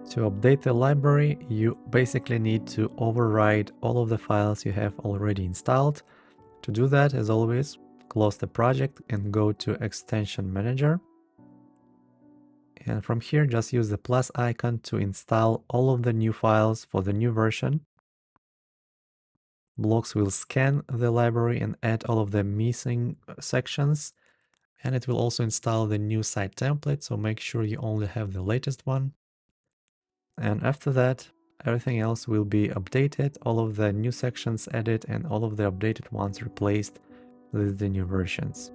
To update the library, you basically need to override all of the files you have already installed. To do that, as always, close the project and go to Extension Manager. And from here, just use the plus icon to install all of the new files for the new version. Blocs will scan the library and add all of the missing sections. And it will also install the new site template, so make sure you only have the latest one. And after that, everything else will be updated, all of the new sections added and all of the updated ones replaced with the new versions.